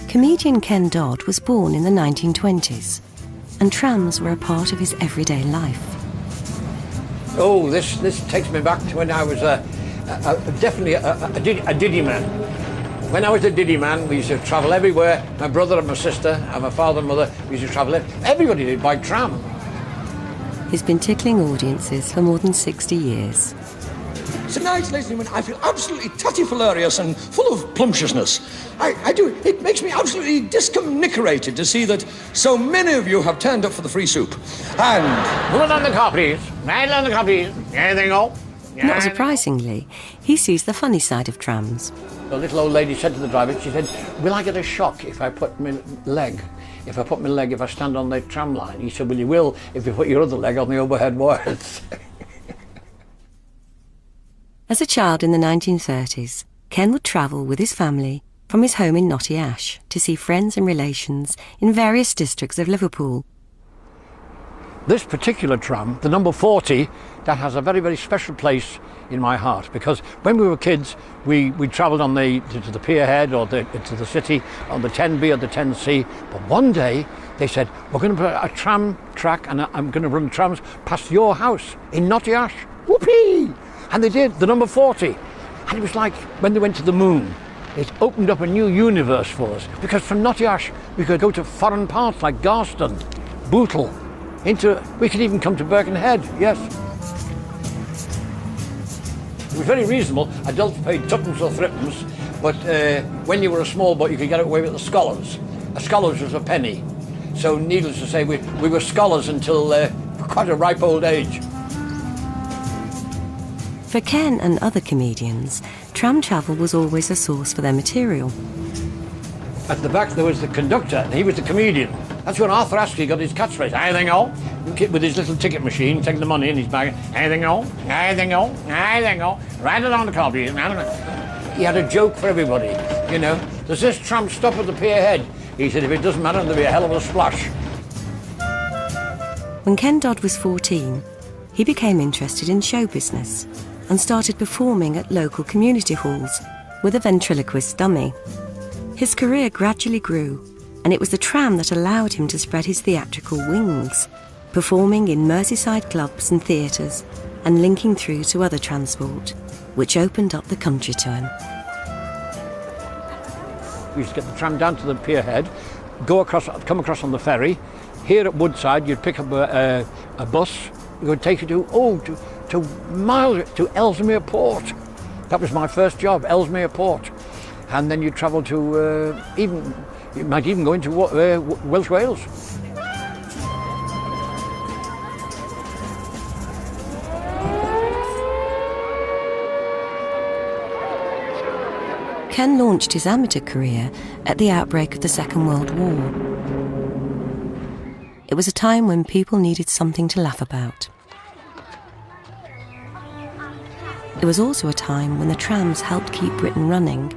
Comedian Ken Dodd was born in the 1920s, and trams were a part of his everyday life. Oh, this takes me back to when I was definitely a diddy man. When I was a diddy man, we used to travel everywhere. My brother and my sister and my father and mother, we used to travel. Everybody did by tram. He's been tickling audiences for more than 60 years. Tonight, ladies and gentlemen, I feel absolutely tatty-hilarious and full of plumptiousness. I do. It makes me absolutely discomnicerated to see that so many of you have turned up for the free soup. And... Put on the car, please. Right on the car, please. Anything go? Not surprisingly, he sees the funny side of trams. The little old lady said to the driver, she said, will I get a shock if I put my leg? If I stand on the tram line? He said, well, you will if you put your other leg on the overhead wires. As a child in the 1930s, Ken would travel with his family from his home in Knotty Ash to see friends and relations in various districts of Liverpool. This particular tram, the number 40, that has a very, very special place in my heart, because when we were kids, we travelled on to the pier head or to the city on the 10B or the 10C. But one day they said, we're going to put a tram track and I'm going to run trams past your house in Knotty Ash. Whoopee! And they did, the number 40. And it was like when they went to the moon. It opened up a new universe for us, because from Knotty Ash we could go to foreign parts like Garston, Bootle, we could even come to Birkenhead, yes. It was very reasonable. Adults paid tuppence or threepence, but when you were a small boy you could get away with the scholars. A scholars was a penny. So needless to say, we were scholars until quite a ripe old age. For Ken and other comedians, tram travel was always a source for their material. At the back there was the conductor, and he was the comedian. That's when Arthur Astley got his catchphrase, anything on? With his little ticket machine, taking the money in his bag, anything on? Anything on? Anything on? Right along the car, please. He had a joke for everybody, you know. Does this tram stop at the pier head? He said, if it doesn't matter, there'll be a hell of a splash. When Ken Dodd was 14, he became interested in show business and started performing at local community halls with a ventriloquist dummy. His career gradually grew, and it was the tram that allowed him to spread his theatrical wings, performing in Merseyside clubs and theatres and linking through to other transport, which opened up the country to him. We used to get the tram down to the pier head, come across on the ferry. Here at Woodside, you'd pick up a bus. It would take you to Ellesmere Port. That was my first job, Ellesmere Port. And then you travel to you might even go into Welsh Wales. Ken launched his amateur career at the outbreak of the Second World War. It was a time when people needed something to laugh about. It was also a time when the trams helped keep Britain running